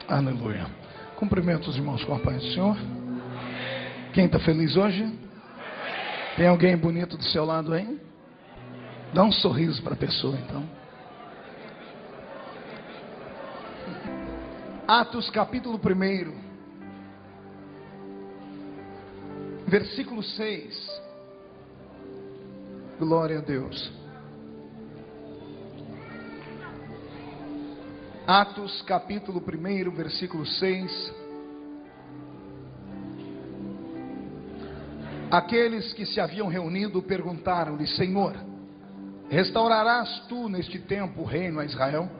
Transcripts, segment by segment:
Aleluia. Cumprimento os irmãos com a paz do Senhor. Quem está feliz hoje? Tem alguém bonito do seu lado aí? Dá um sorriso para a pessoa então. Atos capítulo 1, versículo 6. Glória a Deus. Atos capítulo 1, versículo 6. Aqueles que se haviam reunido perguntaram-lhe: Senhor, restaurarás tu neste tempo o reino a Israel?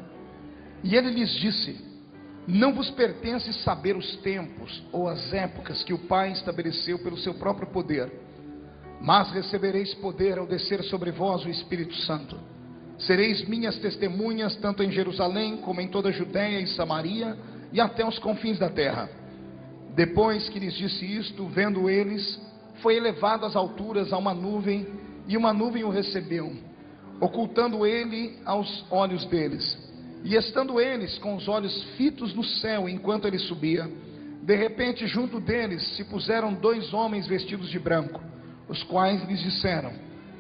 E ele lhes disse: não vos pertence saber os tempos ou as épocas que o Pai estabeleceu pelo seu próprio poder, mas recebereis poder ao descer sobre vós o Espírito Santo. Sereis minhas testemunhas tanto em Jerusalém como em toda a Judeia e Samaria e até os confins da terra. Depois que lhes disse isto, vendo eles, foi elevado às alturas a uma nuvem, e uma nuvem o recebeu, ocultando ele aos olhos deles. E estando eles com os olhos fitos no céu enquanto ele subia, de repente junto deles se puseram 2 homens vestidos de branco, os quais lhes disseram: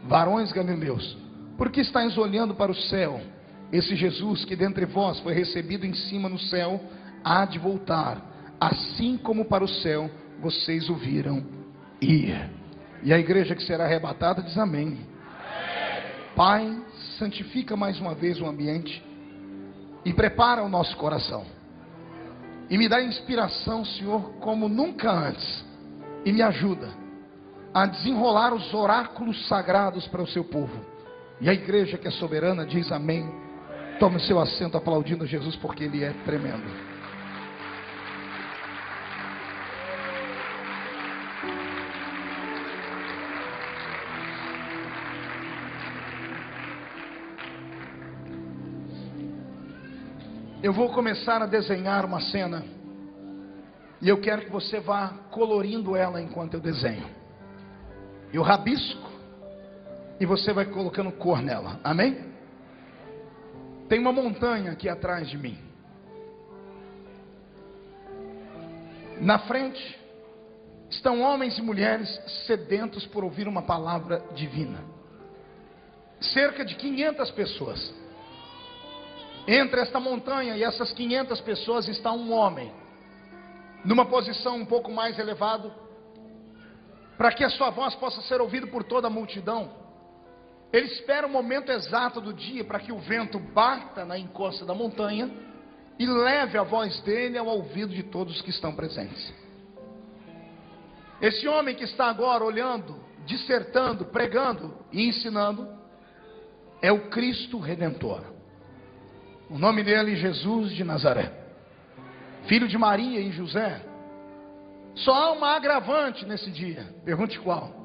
varões galileus, por que estáis olhando para o céu? Esse Jesus que dentre vós foi recebido em cima no céu, há de voltar, assim como para o céu vocês o viram ir. E a igreja que será arrebatada diz amém. Pai, santifica mais uma vez o ambiente e prepara o nosso coração, e me dá inspiração, Senhor, como nunca antes, e me ajuda a desenrolar os oráculos sagrados para o seu povo. E a igreja que é soberana diz amém. Tome o seu assento aplaudindo Jesus, porque Ele é tremendo. Eu vou começar a desenhar uma cena, e eu quero que você vá colorindo ela enquanto eu desenho. Eu rabisco e você vai colocando cor nela, amém? Tem uma montanha aqui atrás de mim. Na frente estão homens e mulheres sedentos por ouvir uma palavra divina. Cerca de 500 pessoas. Entre esta montanha e essas 500 pessoas está um homem, numa posição um pouco mais elevada, para que a sua voz possa ser ouvida por toda a multidão. Ele espera o momento exato do dia para que o vento bata na encosta da montanha e leve a voz dele ao ouvido de todos que estão presentes. Esse homem que está agora olhando, dissertando, pregando e ensinando é o Cristo Redentor. O nome dele é Jesus de Nazaré, filho de Maria e José. Só há uma agravante nesse dia. Pergunte qual?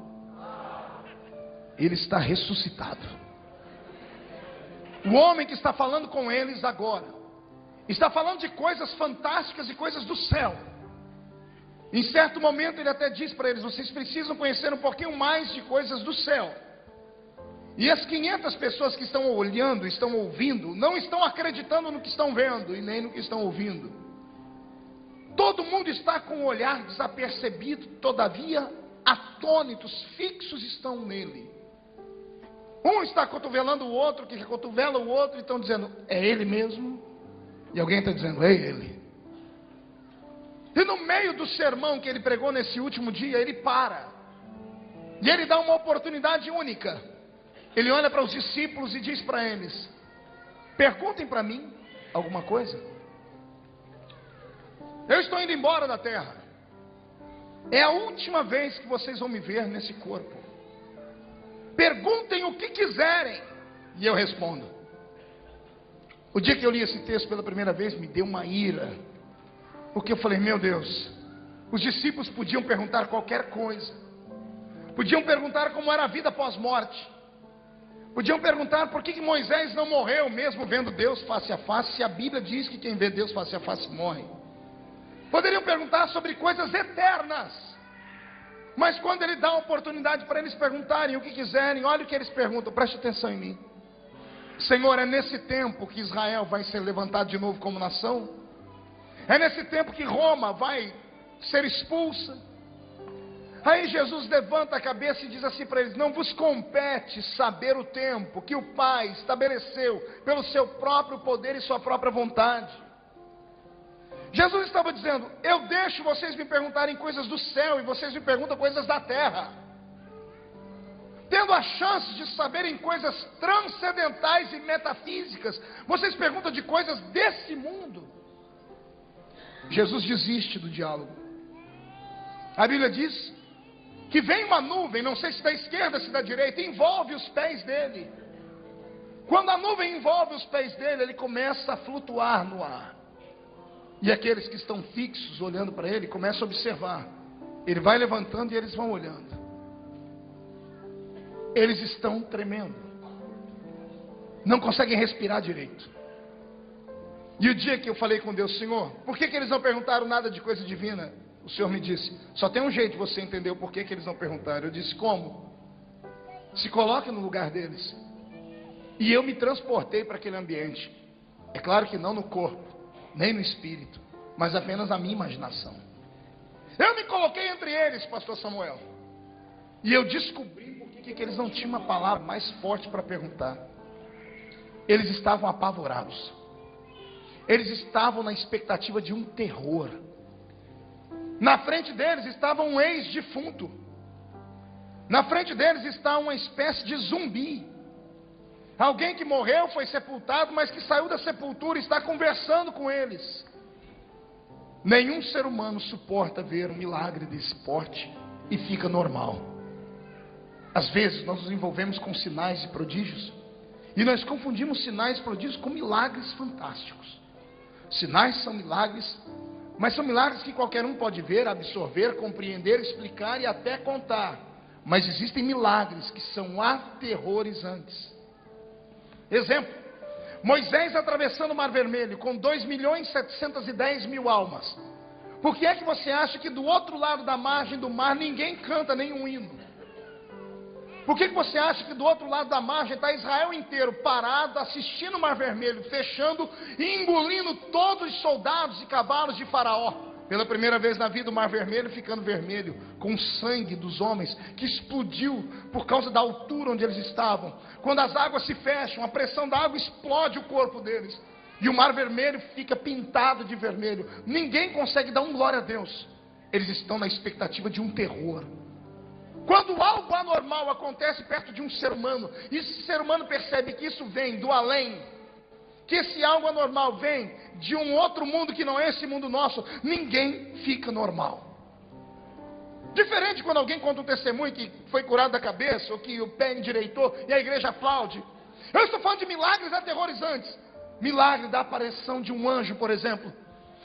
Ele está ressuscitado. O homem que está falando com eles agora está falando de coisas fantásticas e coisas do céu. Em certo momento ele até diz para eles: vocês precisam conhecer um pouquinho mais de coisas do céu. E as 500 pessoas que estão olhando, estão ouvindo, não estão acreditando no que estão vendo e nem no que estão ouvindo. Todo mundo está com o olhar desapercebido, todavia atônitos, fixos estão nele. Um está cotovelando o outro, que cotovela o outro, e estão dizendo: é ele mesmo? E alguém está dizendo: é ele. E no meio do sermão que ele pregou nesse último dia, ele para. E ele dá uma oportunidade única. Ele olha para os discípulos e diz para eles: perguntem para mim alguma coisa. Eu estou indo embora da terra. É a última vez que vocês vão me ver nesse corpo. Perguntem o que quiserem e eu respondo. O dia que eu li esse texto pela primeira vez, me deu uma ira, porque eu falei: meu Deus, os discípulos podiam perguntar qualquer coisa. Podiam perguntar como era a vida pós-morte. Podiam perguntar por que Moisés não morreu, mesmo vendo Deus face a face, se a Bíblia diz que quem vê Deus face a face morre. Poderiam perguntar sobre coisas eternas. Mas quando ele dá a oportunidade para eles perguntarem o que quiserem, olha o que eles perguntam, preste atenção em mim. Senhor, é nesse tempo que Israel vai ser levantado de novo como nação? É nesse tempo que Roma vai ser expulsa. Aí Jesus levanta a cabeça e diz assim para eles: não vos compete saber o tempo que o Pai estabeleceu pelo seu próprio poder e sua própria vontade. Jesus estava dizendo: eu deixo vocês me perguntarem coisas do céu e vocês me perguntam coisas da terra, tendo a chance de saberem coisas transcendentais e metafísicas. Vocês perguntam de coisas desse mundo. Jesus desiste do diálogo. A Bíblia diz que vem uma nuvem, não sei se da esquerda, se da direita, envolve os pés dele. Quando a nuvem envolve os pés dele, ele começa a flutuar no ar. E aqueles que estão fixos olhando para ele começam a observar. Ele vai levantando e eles vão olhando. Eles estão tremendo, não conseguem respirar direito. E o dia que eu falei com Deus: Senhor, por que eles não perguntaram nada de coisa divina? O Senhor me disse: só tem um jeito de você entender o porquê que eles não perguntaram. Eu disse: como? Se coloque no lugar deles. E eu me transportei para aquele ambiente. É claro que não no corpo, nem no espírito, mas apenas na minha imaginação. Eu me coloquei entre eles, pastor Samuel, e eu descobri por que eles não tinham uma palavra mais forte para perguntar. Eles estavam apavorados. Eles estavam na expectativa de um terror. Na frente deles estava um ex-defunto. Na frente deles está uma espécie de zumbi. Alguém que morreu, foi sepultado, mas que saiu da sepultura e está conversando com eles. Nenhum ser humano suporta ver um milagre desse porte e fica normal. Às vezes nós nos envolvemos com sinais e prodígios, e nós confundimos sinais e prodígios com milagres fantásticos. Sinais são milagres, mas são milagres que qualquer um pode ver, absorver, compreender, explicar e até contar. Mas existem milagres que são aterrorizantes. Exemplo: Moisés atravessando o Mar Vermelho com 2.710.000 almas. Por que é que você acha que do outro lado da margem do mar ninguém canta nenhum hino? Por que você acha que do outro lado da margem está Israel inteiro parado, assistindo o Mar Vermelho, fechando e engolindo todos os soldados e cavalos de Faraó? Pela primeira vez na vida o Mar Vermelho ficando vermelho, com o sangue dos homens, que explodiu por causa da altura onde eles estavam. Quando as águas se fecham, a pressão da água explode o corpo deles, e o Mar Vermelho fica pintado de vermelho. Ninguém consegue dar um glória a Deus. Eles estão na expectativa de um terror. Quando algo anormal acontece perto de um ser humano, e esse ser humano percebe que isso vem do além, que esse algo anormal vem de um outro mundo que não é esse mundo nosso, ninguém fica normal. Diferente quando alguém conta um testemunho que foi curado da cabeça, ou que o pé endireitou e a igreja aplaude. Eu estou falando de milagres aterrorizantes. Milagre da aparição de um anjo, por exemplo.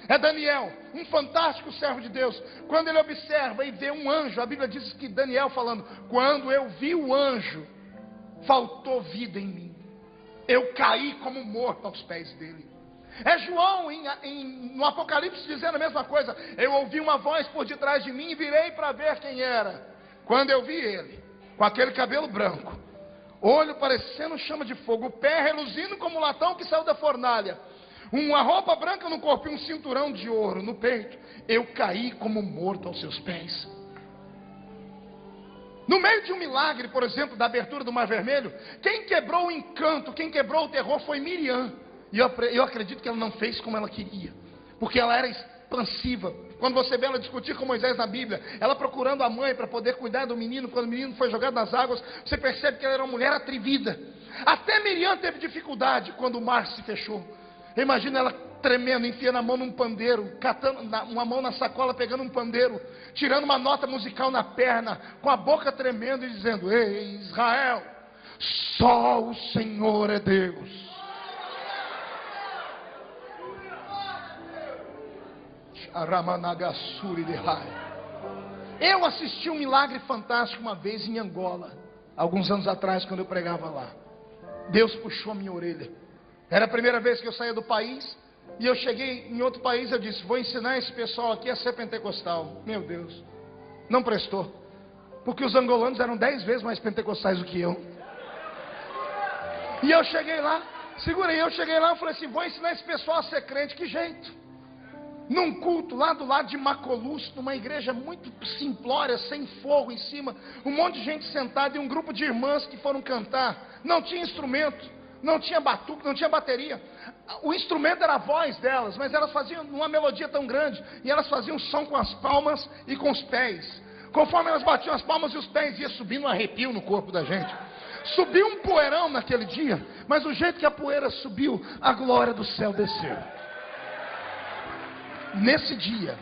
É Daniel, um fantástico servo de Deus. Quando ele observa e vê um anjo, a Bíblia diz que Daniel falando: quando eu vi o anjo, faltou vida em mim. Eu caí como morto aos pés dele. É João no Apocalipse dizendo a mesma coisa: eu ouvi uma voz por detrás de mim e virei para ver quem era. Quando eu vi ele, com aquele cabelo branco, olho parecendo chama de fogo, o pé reluzindo como latão que saiu da fornalha, uma roupa branca no corpo e um cinturão de ouro no peito, eu caí como morto aos seus pés. No meio de um milagre, por exemplo, da abertura do Mar Vermelho, quem quebrou o encanto, quem quebrou o terror foi Miriam. E eu acredito que ela não fez como ela queria, porque ela era expansiva. Quando você vê ela discutir com Moisés na Bíblia, ela procurando a mãe para poder cuidar do menino, quando o menino foi jogado nas águas, você percebe que ela era uma mulher atrevida. Até Miriam teve dificuldade quando o mar se fechou. Imagina ela tremendo, enfiando a mão num pandeiro, catando uma mão na sacola, pegando um pandeiro, tirando uma nota musical na perna, com a boca tremendo e dizendo: ei, Israel, só o Senhor é Deus. Eu assisti um milagre fantástico uma vez em Angola, alguns anos atrás, quando eu pregava lá. Deus puxou a minha orelha. Era a primeira vez que eu saía do país, e eu cheguei em outro país. Eu disse: vou ensinar esse pessoal aqui a ser pentecostal. Meu Deus, não prestou, porque os angolanos eram 10 vezes mais pentecostais do que eu. E eu cheguei lá, eu cheguei lá e falei assim: vou ensinar esse pessoal a ser crente. Que jeito? num culto lá do lado de Macolus, numa igreja muito simplória, sem fogo em cima, um monte de gente sentada e um grupo de irmãs que foram cantar. Não tinha instrumento, não tinha batuque, não tinha bateria. O instrumento era a voz delas, mas elas faziam uma melodia tão grande, e elas faziam som com as palmas e com os pés. Conforme elas batiam as palmas e os pés, ia subindo um arrepio no corpo da gente. Subiu um poeirão naquele dia, mas do jeito que a poeira subiu, a glória do céu desceu. Nesse dia,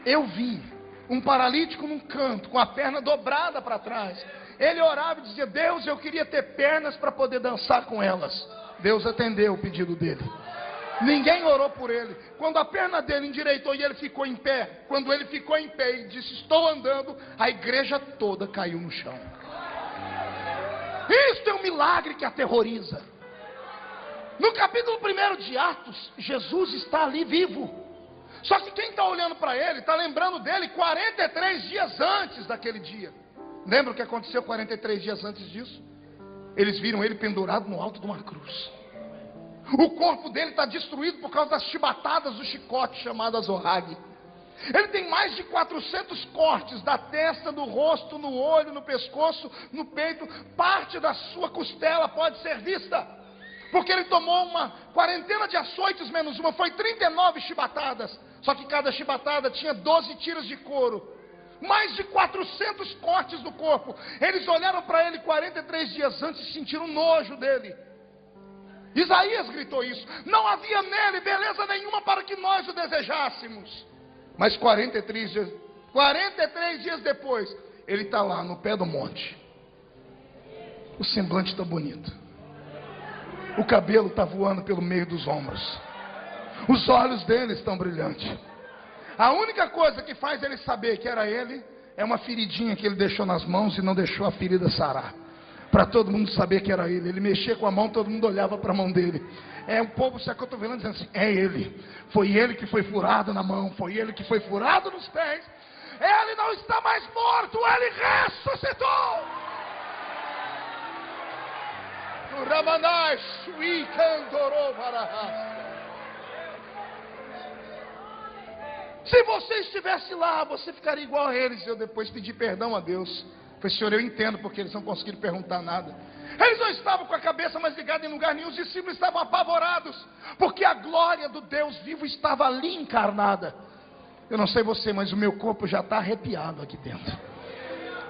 eu vi um paralítico num canto, com a perna dobrada para trás. Ele orava e dizia: Deus, eu queria ter pernas para poder dançar com elas. Deus atendeu o pedido dele. Ninguém orou por ele. Quando a perna dele endireitou e ele ficou em pé, quando ele ficou em pé e disse: estou andando, a igreja toda caiu no chão. Isto é um milagre que aterroriza. No capítulo 1 de Atos, Jesus está ali vivo. Só que quem está olhando para ele, está lembrando dele 43 dias antes daquele dia. Lembra o que aconteceu 43 dias antes disso? Eles viram ele pendurado no alto de uma cruz. O corpo dele está destruído por causa das chibatadas do chicote chamado azorrague. Ele tem mais de 400 cortes da testa, do rosto, no olho, no pescoço, no peito. Parte da sua costela pode ser vista, porque ele tomou uma quarentena de açoites menos uma, foi 39 chibatadas. Só que cada chibatada tinha 12 tiras de couro. Mais de 400 cortes do corpo. Eles olharam para ele 43 dias antes e sentiram nojo dele. Isaías gritou isso: não havia nele beleza nenhuma para que nós o desejássemos. Mas 43 dias depois, ele está lá no pé do monte. O semblante está bonito. O cabelo está voando pelo meio dos ombros. Os olhos dele estão brilhantes. A única coisa que faz ele saber que era ele é uma feridinha que ele deixou nas mãos e não deixou a ferida sarar. Para todo mundo saber que era ele. Ele mexia com a mão, todo mundo olhava para a mão dele. O povo se acotovelando dizendo assim: é ele. Foi ele que foi furado na mão, foi ele que foi furado nos pés. Ele não está mais morto, ele ressuscitou. O Ramanai Shui Kandorou Varahasta. Se você estivesse lá, você ficaria igual a eles. Eu depois pedi perdão a Deus. Falei: Senhor, eu entendo porque eles não conseguiram perguntar nada. Eles não estavam com a cabeça mais ligada em lugar nenhum. Os discípulos estavam apavorados, porque a glória do Deus vivo estava ali encarnada. Eu não sei você, mas o meu corpo já está arrepiado aqui dentro.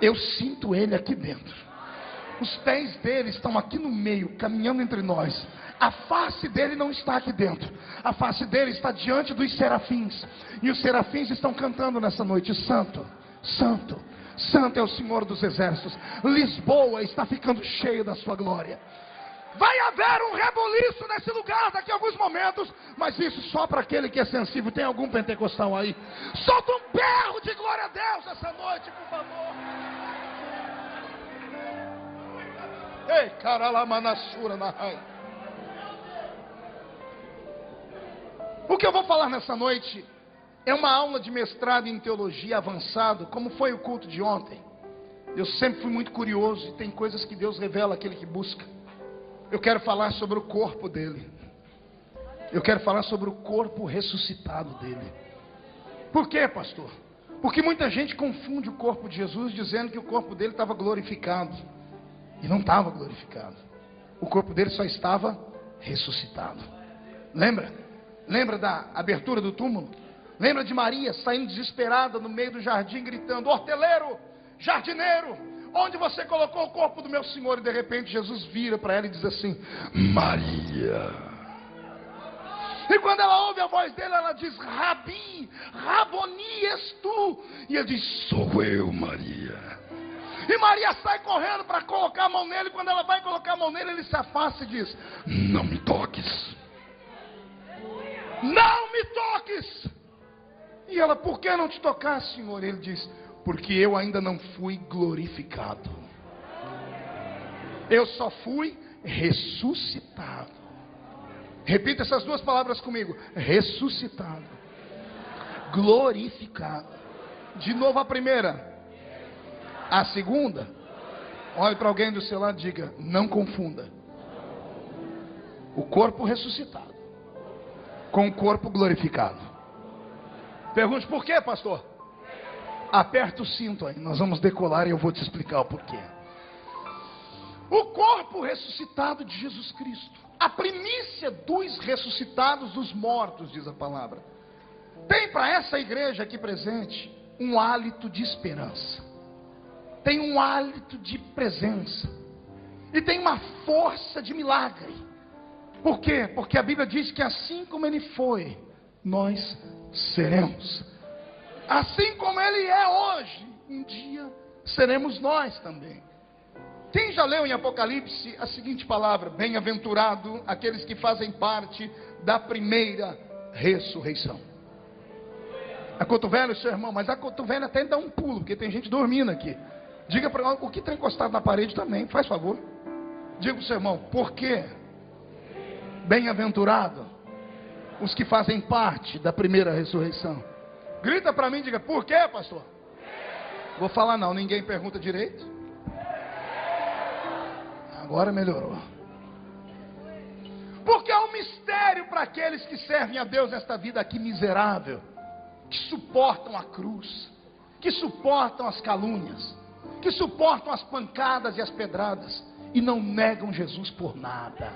Eu sinto ele aqui dentro. Os pés dele estão aqui no meio, caminhando entre nós. A face dele não está aqui dentro. A face dele está diante dos serafins. E os serafins estão cantando nessa noite: Santo, Santo, Santo é o Senhor dos exércitos. Lisboa está ficando cheia da sua glória. Vai haver um rebuliço nesse lugar daqui a alguns momentos, mas isso só para aquele que é sensível. Tem algum pentecostal aí? Solta um berro de glória a Deus essa noite, por favor. Ei, caralamanasura na raia. O que eu vou falar nessa noite é uma aula de mestrado em teologia avançado, como foi o culto de ontem. Eu sempre fui muito curioso e tem coisas que Deus revela àquele que busca. Eu quero falar sobre o corpo dele. Eu quero falar sobre o corpo ressuscitado dele. Por quê, pastor? Porque muita gente confunde o corpo de Jesus dizendo que o corpo dele estava glorificado. E não estava glorificado. O corpo dele só estava ressuscitado. Lembra? Lembra da abertura do túmulo? Lembra de Maria saindo desesperada no meio do jardim, gritando: horteleiro, jardineiro, onde você colocou o corpo do meu Senhor? E de repente Jesus vira para ela e diz assim: Maria. E quando ela ouve a voz dele, ela diz: Rabi, Raboni és tu. E ele diz: sou eu, Maria. E Maria sai correndo para colocar a mão nele. Quando ela vai colocar a mão nele, ele se afasta e diz: não me toques. Não me toques. E ela: por que não te tocar, Senhor? Ele diz: porque eu ainda não fui glorificado. Eu só fui ressuscitado. Repita essas duas palavras comigo: ressuscitado, glorificado. De novo a primeira. A segunda. Olhe para alguém do seu lado e diga: não confunda o corpo ressuscitado com o corpo glorificado. Pergunte por quê, pastor? Aperta o cinto aí, nós vamos decolar e eu vou te explicar o porquê. O corpo ressuscitado de Jesus Cristo, a primícia dos ressuscitados dos mortos, diz a palavra, tem para essa igreja aqui presente um hálito de esperança, tem um hálito de presença, e tem uma força de milagre. Por quê? Porque a Bíblia diz que assim como Ele foi, nós seremos. Assim como Ele é hoje, um dia seremos nós também. Quem já leu em Apocalipse a seguinte palavra: bem-aventurado aqueles que fazem parte da primeira ressurreição. Acotovela o seu irmão, mas a cotovela até dá um pulo, porque tem gente dormindo aqui. Diga para o que está encostado na parede também, faz favor. Diga para o seu irmão: por quê? Bem-aventurado os que fazem parte da primeira ressurreição. Grita para mim, diga: por quê, pastor? Vou falar não, ninguém pergunta direito. Agora melhorou. Porque há um mistério para aqueles que servem a Deus nesta vida aqui miserável, que suportam a cruz, que suportam as calúnias, que suportam as pancadas e as pedradas, e não negam Jesus por nada.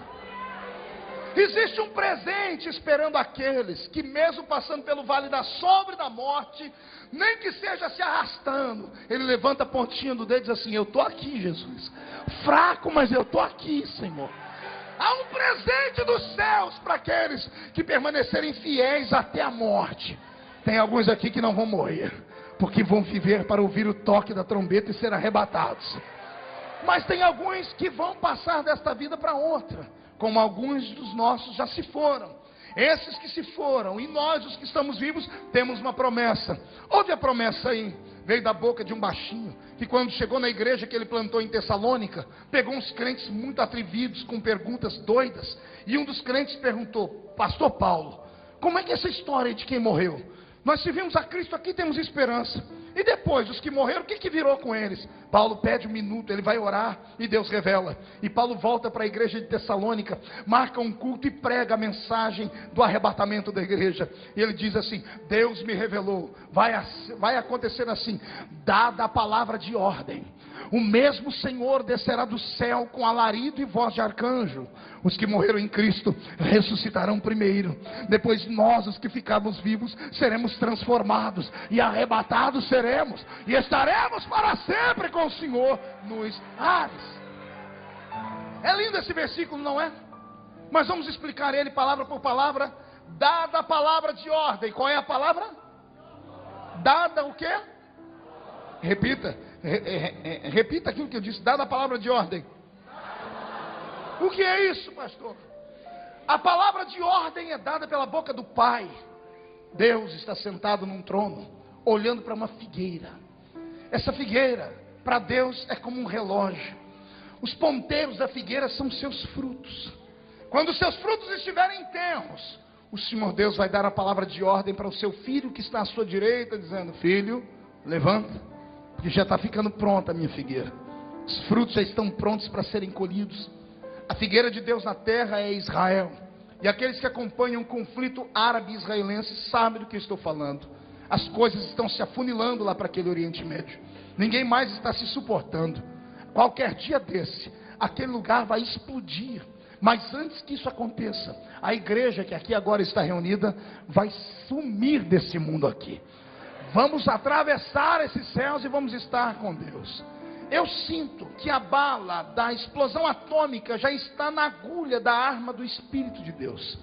Existe um presente esperando aqueles que, mesmo passando pelo vale da sombra e da morte, nem que seja se arrastando, ele levanta a pontinha do dedo e diz assim: eu estou aqui, Jesus, fraco, mas eu estou aqui, Senhor. Há um presente dos céus para aqueles que permanecerem fiéis até a morte. Tem alguns aqui que não vão morrer, porque vão viver para ouvir o toque da trombeta e ser arrebatados. Mas tem alguns que vão passar desta vida para outra, como alguns dos nossos já se foram. Esses que se foram, e nós os que estamos vivos, temos uma promessa. Ouve a promessa aí, veio da boca de um baixinho, que quando chegou na igreja que ele plantou em Tessalônica, pegou uns crentes muito atrevidos, com perguntas doidas, e um dos crentes perguntou: pastor Paulo, como é que é essa história de quem morreu? Nós servimos a Cristo aqui, temos esperança. E depois, os que morreram, o que virou com eles? Paulo pede um minuto, ele vai orar e Deus revela. E Paulo volta para a igreja de Tessalônica, marca um culto e prega a mensagem do arrebatamento da igreja. E ele diz assim: Deus me revelou, vai acontecer assim, dada a palavra de ordem, o mesmo Senhor descerá do céu com alarido e voz de arcanjo. Os que morreram em Cristo ressuscitarão primeiro. Depois nós, os que ficarmos vivos, seremos transformados e arrebatados seremos, e estaremos para sempre com o Senhor nos ares. É lindo esse versículo, não é? Mas vamos explicar ele palavra por palavra. Dada a palavra de ordem. Qual é a palavra? Dada o quê? Repita. Repita aquilo que eu disse. Dada a palavra de ordem. O que é isso, pastor? A palavra de ordem é dada pela boca do Pai. Deus está sentado num trono, olhando para uma figueira. Essa figueira, para Deus, é como um relógio. Os ponteiros da figueira são seus frutos. Quando os seus frutos estiverem tenros, o Senhor Deus vai dar a palavra de ordem para o seu filho que está à sua direita, dizendo: filho, levanta, porque já está ficando pronta a minha figueira. Os frutos já estão prontos para serem colhidos. A figueira de Deus na terra é Israel. E aqueles que acompanham o conflito árabe-israelense sabem do que eu estou falando. As coisas estão se afunilando lá para aquele Oriente Médio. Ninguém mais está se suportando. Qualquer dia desse, aquele lugar vai explodir. Mas antes que isso aconteça, a igreja que aqui agora está reunida vai sumir desse mundo aqui. Vamos atravessar esses céus e vamos estar com Deus. Eu sinto que a bala da explosão atômica já está na agulha da arma do Espírito de Deus.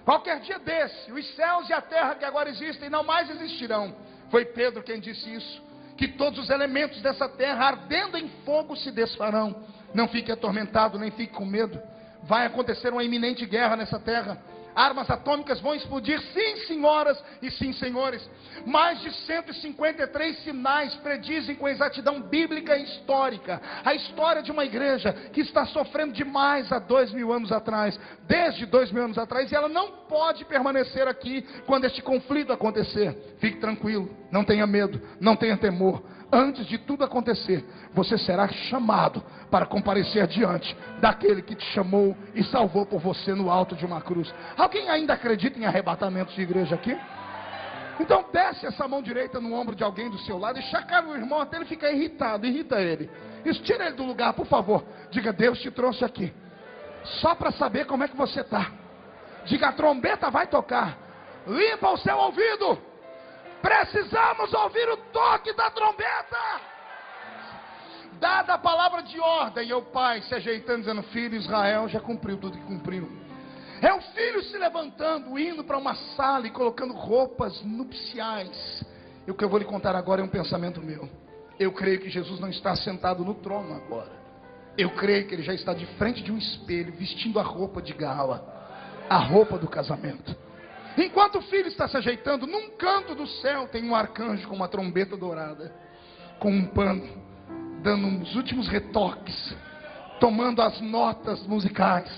Qualquer dia desse, os céus e a terra que agora existem não mais existirão. Foi Pedro quem disse isso. Que todos os elementos dessa terra ardendo em fogo se desfarão. Não fique atormentado, nem fique com medo. Vai acontecer uma iminente guerra nessa terra. Armas atômicas vão explodir, sim senhoras e sim senhores. Mais de 153 sinais predizem com exatidão bíblica e histórica a história de uma igreja que está sofrendo demais há 2000 anos atrás, desde 2000 anos atrás, e ela não pode permanecer aqui quando este conflito acontecer. Fique tranquilo, não tenha medo, não tenha temor. Antes de tudo acontecer, você será chamado para comparecer diante daquele que te chamou e salvou por você no alto de uma cruz. Alguém ainda acredita em arrebatamentos de igreja aqui? Então desce essa mão direita no ombro de alguém do seu lado e chacoalha o irmão até ele ficar irritado. Irrita ele. Isso, tira ele do lugar, por favor. Diga: Deus te trouxe aqui só para saber como é que você está. Diga: a trombeta vai tocar. Limpa o seu ouvido. Precisamos ouvir o toque da trombeta. Dada a palavra de ordem, e o pai se ajeitando, dizendo: filho, Israel já cumpriu tudo que cumpriu. É o filho se levantando, indo para uma sala e colocando roupas nupciais. E o que eu vou lhe contar agora é um pensamento meu. Eu creio que Jesus não está sentado no trono agora. Eu creio que ele já está de frente de um espelho, vestindo a roupa de gala, a roupa do casamento. Enquanto o filho está se ajeitando, num canto do céu tem um arcanjo com uma trombeta dourada, com um pano, dando uns últimos retoques, tomando as notas musicais,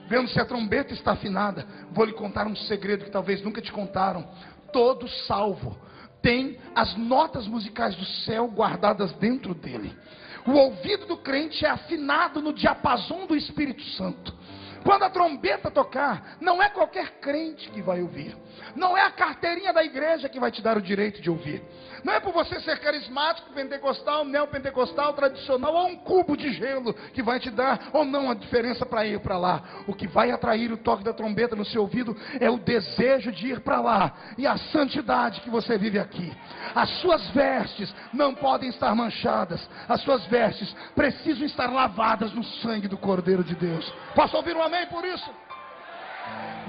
vendo se a trombeta está afinada. Vou lhe contar um segredo que talvez nunca te contaram. Todo salvo tem as notas musicais do céu guardadas dentro dele. O ouvido do crente é afinado no diapasão do Espírito Santo. Quando a trombeta tocar, não é qualquer crente que vai ouvir. Não é a carteirinha da igreja que vai te dar o direito de ouvir. Não é por você ser carismático, pentecostal, neopentecostal, tradicional, ou um cubo de gelo que vai te dar ou não a diferença para ir para lá. O que vai atrair o toque da trombeta no seu ouvido é o desejo de ir para lá e a santidade que você vive aqui. As suas vestes não podem estar manchadas. As suas vestes precisam estar lavadas no sangue do Cordeiro de Deus. Posso ouvir um amém por isso?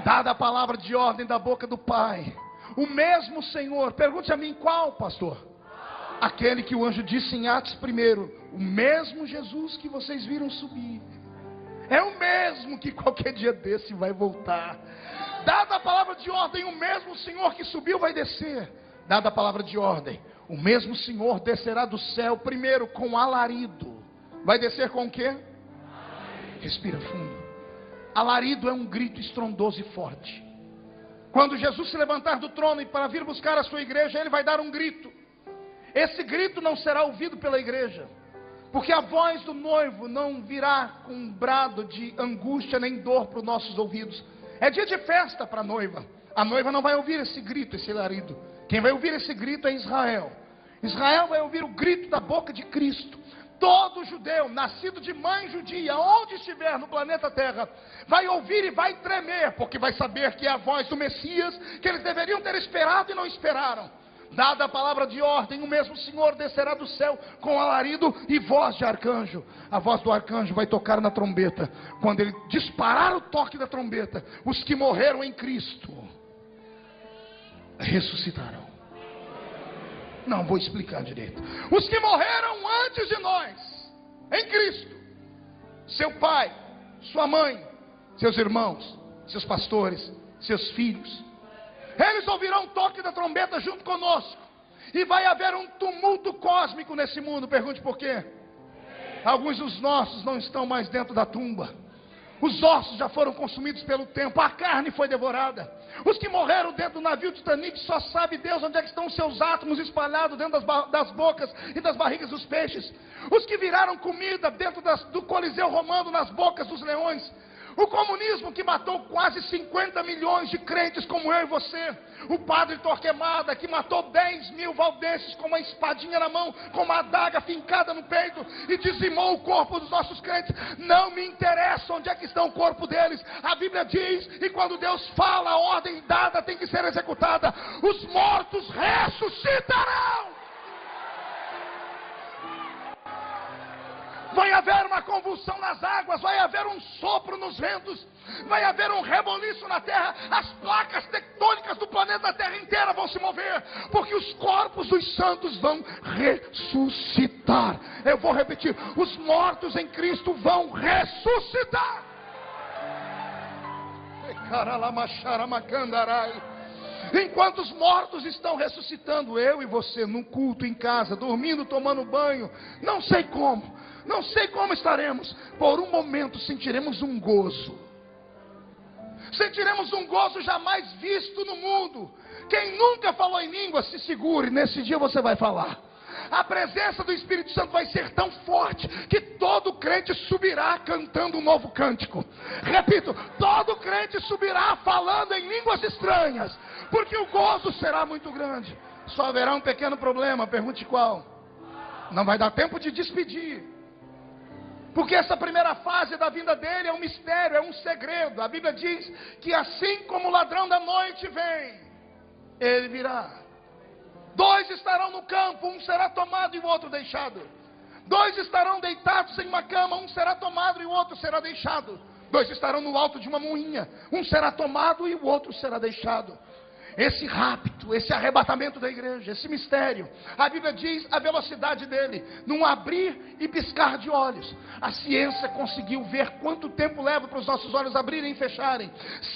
Dada a palavra de ordem da boca do Pai, o mesmo Senhor, pergunte a mim: qual, pastor? Aquele que o anjo disse em Atos 1, o mesmo Jesus que vocês viram subir, é o mesmo que qualquer dia desse vai voltar. Dada a palavra de ordem, o mesmo Senhor que subiu vai descer. Dada a palavra de ordem, o mesmo Senhor descerá do céu primeiro com alarido. Vai descer com o quê? Respira fundo. Alarido é um grito estrondoso e forte. Quando Jesus se levantar do trono e para vir buscar a sua igreja, ele vai dar um grito. Esse grito não será ouvido pela igreja, porque a voz do noivo não virá com um brado de angústia nem dor para os nossos ouvidos. É dia de festa para a noiva. A noiva não vai ouvir esse grito, esse alarido. Quem vai ouvir esse grito é Israel. Israel vai ouvir o grito da boca de Cristo. Todo judeu, nascido de mãe judia, onde estiver no planeta Terra, vai ouvir e vai tremer, porque vai saber que é a voz do Messias, que eles deveriam ter esperado e não esperaram. Dada a palavra de ordem, o mesmo Senhor descerá do céu com alarido e voz de arcanjo. A voz do arcanjo vai tocar na trombeta. Quando ele disparar o toque da trombeta, os que morreram em Cristo ressuscitarão. Não, vou explicar direito. Os que morreram antes de nós, em Cristo, seu pai, sua mãe, seus irmãos, seus pastores, seus filhos, eles ouvirão o toque da trombeta junto conosco. E vai haver um tumulto cósmico nesse mundo. Pergunte por quê? Alguns dos nossos não estão mais dentro da tumba. Os ossos já foram consumidos pelo tempo. A carne foi devorada. Os que morreram dentro do navio Titanic, só sabe Deus onde é que estão os seus átomos espalhados dentro das bocas e das barrigas dos peixes. Os que viraram comida dentro do Coliseu Romano, nas bocas dos leões. O comunismo que matou quase 50 milhões de crentes como eu e você. O padre Torquemada que matou 10 mil valdenses com uma espadinha na mão, com uma adaga fincada no peito e dizimou o corpo dos nossos crentes. Não me interessa onde é que está o corpo deles. A Bíblia diz, e quando Deus fala, a ordem dada tem que ser executada. Os mortos ressuscitarão. Vai haver uma convulsão nas águas, vai haver um sopro nos ventos, vai haver um reboliço na terra. As placas tectônicas do planeta Terra inteira vão se mover, porque os corpos dos santos vão ressuscitar. Eu vou repetir: os mortos em Cristo vão ressuscitar. Enquanto os mortos estão ressuscitando, eu e você num culto em casa, dormindo, tomando banho, não sei como estaremos. Por um momento sentiremos um gozo. Sentiremos um gozo jamais visto no mundo. Quem nunca falou em língua, se segure, nesse dia você vai falar. a presença do Espírito Santo vai ser tão forte que todo crente subirá cantando um novo cântico. Repito, todo crente subirá falando em línguas estranhas, porque o gozo será muito grande. Só haverá um pequeno problema, pergunte qual? Não vai dar tempo de despedir, porque essa primeira fase da vinda dele é um mistério, é um segredo. A Bíblia diz que assim como o ladrão da noite vem, ele virá. 2 estarão no campo, um será tomado e o outro deixado. 2 estarão deitados em uma cama, um será tomado e o outro será deixado. 2 estarão no alto de uma moinha, um será tomado e o outro será deixado. Esse rapto, esse arrebatamento da igreja, esse mistério, a Bíblia diz a velocidade dele, num abrir e piscar de olhos. A ciência conseguiu ver quanto tempo leva para os nossos olhos abrirem e fecharem.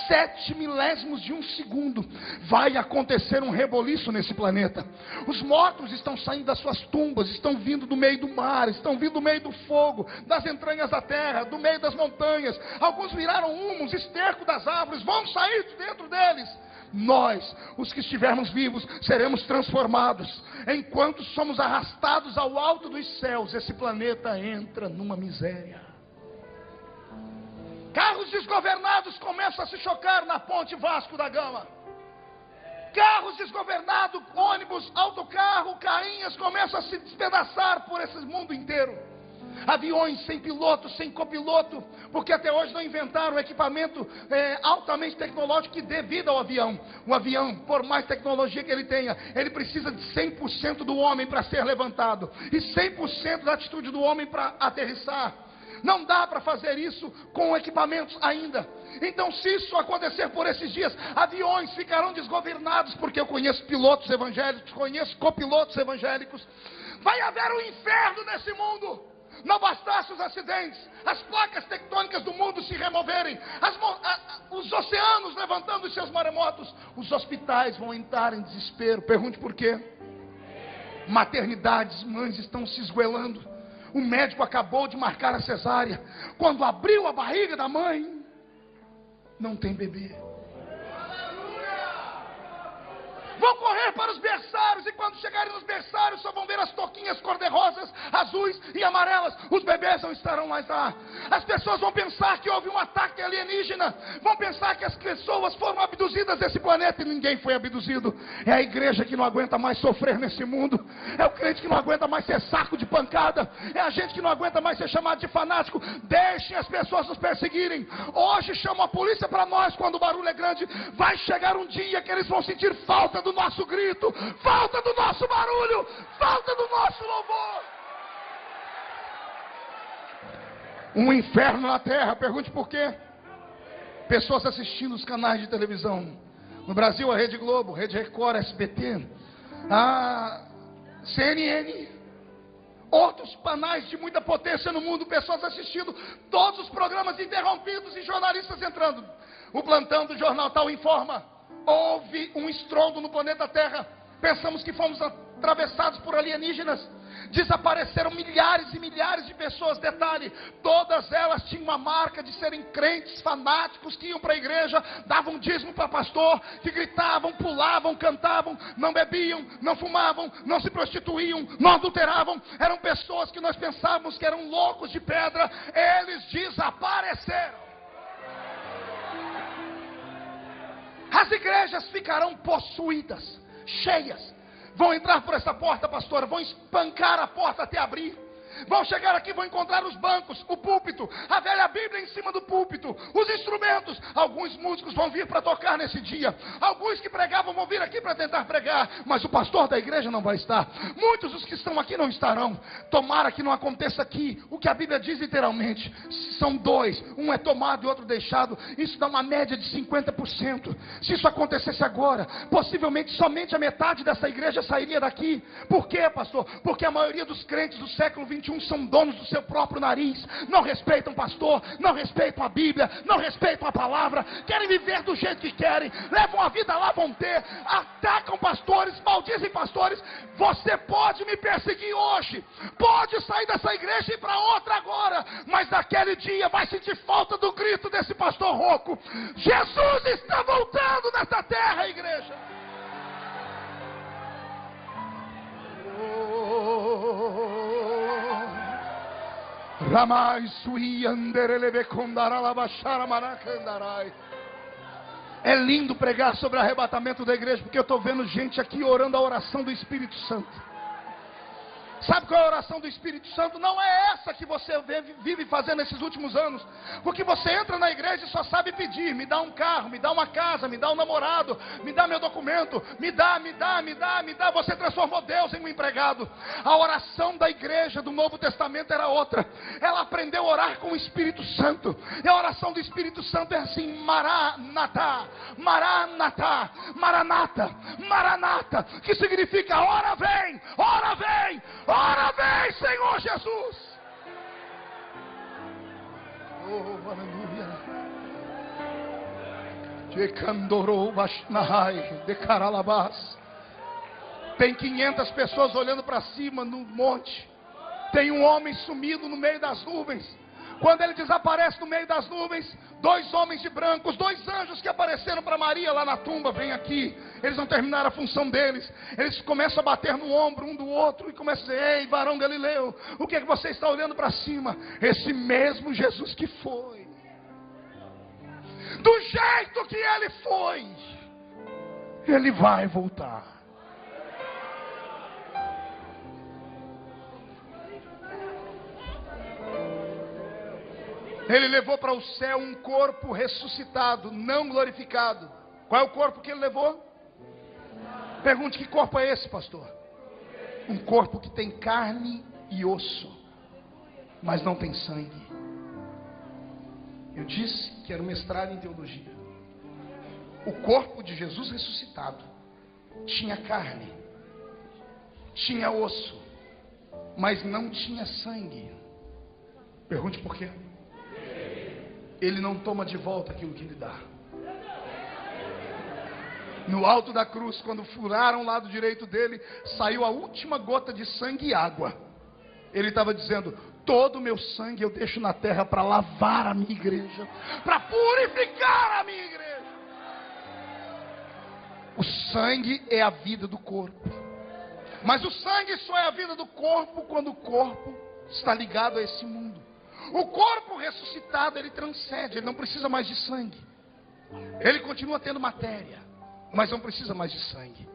7 milésimos de um segundo. Vai acontecer um reboliço nesse planeta. Os mortos estão saindo das suas tumbas, estão vindo do meio do mar, estão vindo do meio do fogo, das entranhas da terra, do meio das montanhas. Alguns viraram humus, esterco das árvores, vão sair de dentro deles. Nós, os que estivermos vivos, seremos transformados. Enquanto somos arrastados ao alto dos céus, esse planeta entra numa miséria. Carros desgovernados começam a se chocar na ponte Vasco da Gama. Carros desgovernados, ônibus, autocarro, carrinhas começam a se despedaçar por esse mundo inteiro. Aviões sem piloto, sem copiloto, porque até hoje não inventaram um equipamento altamente tecnológico que dê vida ao avião. O avião, por mais tecnologia que ele tenha, ele precisa de 100% do homem para ser levantado, e 100% da atitude do homem para aterrissar. Não dá para fazer isso com equipamentos ainda. Então, se isso acontecer por esses dias, aviões ficarão desgovernados, porque eu conheço pilotos evangélicos, conheço copilotos evangélicos. Vai haver um inferno nesse mundo. Não bastasse os acidentes, as placas tectônicas do mundo se removerem, os oceanos levantando os seus maremotos, os hospitais vão entrar em desespero. Pergunte por quê? Maternidades, mães estão se esgoelando. O médico acabou de marcar a cesárea. Quando abriu a barriga da mãe, não tem bebê. Vão correr para os berçários, e quando chegarem nos berçários só vão ver as toquinhas cor-de-rosas, azuis e amarelas. Os bebês não estarão mais lá. As pessoas vão pensar que houve um ataque alienígena, vão pensar que as pessoas foram abduzidas desse planeta, e ninguém foi abduzido. É a igreja que não aguenta mais sofrer nesse mundo, é o crente que não aguenta mais ser saco de pancada, é a gente que não aguenta mais ser chamado de fanático. Deixem as pessoas nos perseguirem. Hoje chamam a polícia para nós quando o barulho é grande. Vai chegar um dia que eles vão sentir falta do nosso grito, falta do nosso barulho, falta do nosso louvor. Um inferno na terra. Pergunte por quê? Pessoas assistindo os canais de televisão. No Brasil, a Rede Globo, Rede Record, SBT, a CNN, outros canais de muita potência no mundo. Pessoas assistindo todos os programas interrompidos e jornalistas entrando. O plantão do jornal tal informa: houve um estrondo no planeta Terra. Pensamos que fomos atravessados por alienígenas. Desapareceram milhares e milhares de pessoas. Detalhe, todas elas tinham uma marca de serem crentes fanáticos, que iam para a igreja, davam dízimo para pastor, que gritavam, pulavam, cantavam, não bebiam, não fumavam, não se prostituíam, não adulteravam. Eram pessoas que nós pensávamos que eram loucos de pedra. Eles desapareceram. As igrejas ficarão possuídas, cheias. Vão entrar por essa porta, pastora, vão espancar a porta até abrir. Vão chegar aqui, vão encontrar os bancos, o púlpito, a velha Bíblia em cima do púlpito, os instrumentos. Alguns músicos vão vir para tocar nesse dia. Alguns que pregavam vão vir aqui para tentar pregar, mas o pastor da igreja não vai estar. Muitos dos que estão aqui não estarão. Tomara que não aconteça aqui o que a Bíblia diz literalmente. São 2, um é tomado e outro deixado. Isso dá uma média de 50%. Se isso acontecesse agora, possivelmente somente a metade dessa igreja sairia daqui. Por quê, pastor? Porque a maioria dos crentes do século 21 são donos do seu próprio nariz. Não respeitam pastor, não respeitam a Bíblia, não respeitam a palavra. Querem viver do jeito que querem, levam a vida lá, vão ter, atacam pastores, maldizem pastores. Você pode me perseguir hoje, pode sair dessa igreja e ir para outra agora, mas naquele dia vai sentir falta do grito desse pastor rouco. Jesus está voltando nessa terra, igreja. Oh. É lindo pregar sobre o arrebatamento da igreja, porque eu estou vendo gente aqui orando a oração do Espírito Santo. Sabe qual é a oração do Espírito Santo? Não é essa que você vive fazendo nesses últimos anos. Porque você entra na igreja e só sabe pedir: me dá um carro, me dá uma casa, me dá um namorado, me dá meu documento, me dá. Você transformou Deus em um empregado. A oração da igreja do Novo Testamento era outra. Ela aprendeu a orar com o Espírito Santo. E a oração do Espírito Santo é assim: Maranatá, Maranatá, Maranata, Maranata, que significa ora vem, ora vem. Ora vem, Senhor Jesus. Oh, aleluia. Tem 500 pessoas olhando para cima no monte. Tem um homem sumido no meio das nuvens. Quando ele desaparece no meio das nuvens, 2 homens de branco, os 2 anjos que apareceram para Maria lá na tumba, vem aqui. Eles não terminaram a função deles. Eles começam a bater no ombro um do outro e começam a dizer: ei, varão Galileu, o que é que você está olhando para cima? Esse mesmo Jesus que foi, do jeito que ele foi, ele vai voltar. Ele levou para o céu um corpo ressuscitado, não glorificado. Qual é o corpo que ele levou? Pergunte: que corpo é esse, pastor? Um corpo que tem carne e osso, mas não tem sangue. Eu disse que era um mestrado em teologia. O corpo de Jesus ressuscitado tinha carne, tinha osso, mas não tinha sangue. Pergunte por quê? Ele não toma de volta aquilo que ele dá. No alto da cruz, quando furaram o lado direito dele, saiu a última gota de sangue e água. Ele estava dizendo: todo o meu sangue eu deixo na terra para lavar a minha igreja, para purificar a minha igreja. O sangue é a vida do corpo. Mas o sangue só é a vida do corpo quando o corpo está ligado a esse mundo. O corpo ressuscitado, ele transcende, ele não precisa mais de sangue. Ele continua tendo matéria, mas não precisa mais de sangue.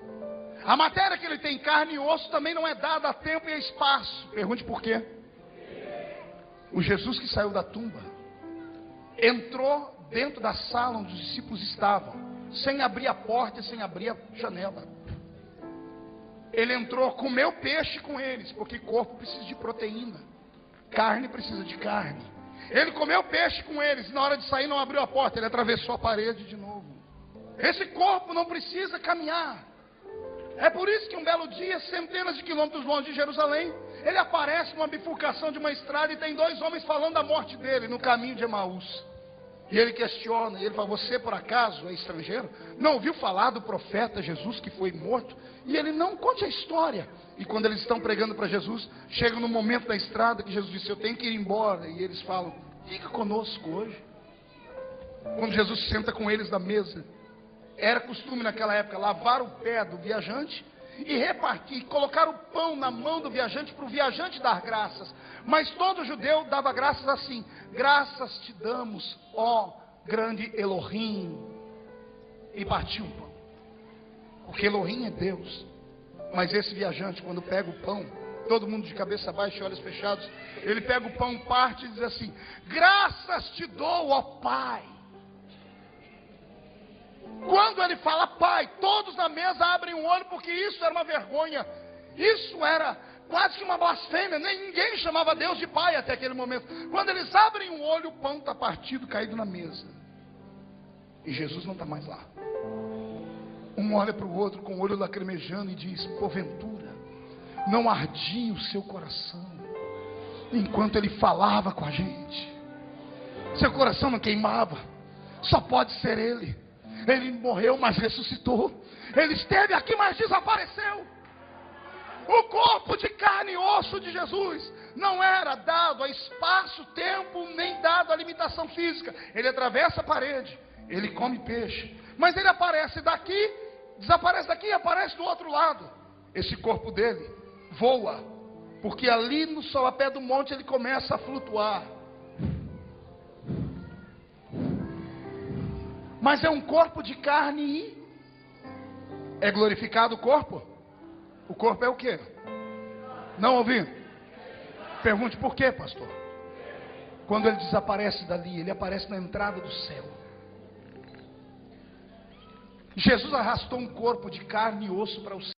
A matéria que ele tem, carne e osso, também não é dada a tempo e a espaço. Pergunte por quê? O Jesus que saiu da tumba entrou dentro da sala onde os discípulos estavam, sem abrir a porta e sem abrir a janela. Ele entrou, comeu peixe com eles, porque corpo precisa de proteína, carne precisa de carne. Ele comeu peixe com eles, e na hora de sair não abriu a porta, ele atravessou a parede de novo. Esse corpo não precisa caminhar. É por isso que um belo dia, centenas de quilômetros longe de Jerusalém, ele aparece numa bifurcação de uma estrada e tem 2 homens falando da morte dele no caminho de Emaús. E ele questiona, e ele fala: você por acaso é estrangeiro? Não ouviu falar do profeta Jesus que foi morto? E ele: não, conte a história. E quando eles estão pregando para Jesus, chega no momento da estrada que Jesus disse: eu tenho que ir embora. E eles falam: fica conosco hoje. Quando Jesus senta com eles na mesa, era costume naquela época lavar o pé do viajante e repartir, colocar o pão na mão do viajante para o viajante dar graças. Mas todo judeu dava graças assim: graças te damos, ó grande Elohim. E partiu o pão, porque Elohim é Deus. Mas esse viajante, quando pega o pão, todo mundo de cabeça baixa e olhos fechados, ele pega o pão, parte e diz assim: graças te dou, ó Pai. Quando ele fala Pai, todos na mesa abrem o olho, porque isso era uma vergonha. Isso era quase que uma blasfêmia. Ninguém chamava Deus de Pai até aquele momento. Quando eles abrem o olho, o pão está partido, caído na mesa. E Jesus não está mais lá. Um olha para o outro com o olho lacrimejando e diz: porventura não ardia o seu coração enquanto ele falava com a gente? Seu coração não queimava? Só pode ser ele. Ele morreu, mas ressuscitou. Ele esteve aqui, mas desapareceu. O corpo de carne e osso de Jesus não era dado a espaço, tempo, nem dado a limitação física. Ele atravessa a parede, ele come peixe, mas ele aparece daqui, desaparece daqui e aparece do outro lado. Esse corpo dele voa, Porque ali no solapé do monte ele começa a flutuar. Mas é um corpo de carne e é glorificado o corpo? O corpo é o quê? Não ouvi? Pergunte por quê, pastor? Quando ele desaparece dali, ele aparece na entrada do céu. Jesus arrastou um corpo de carne e osso para o céu.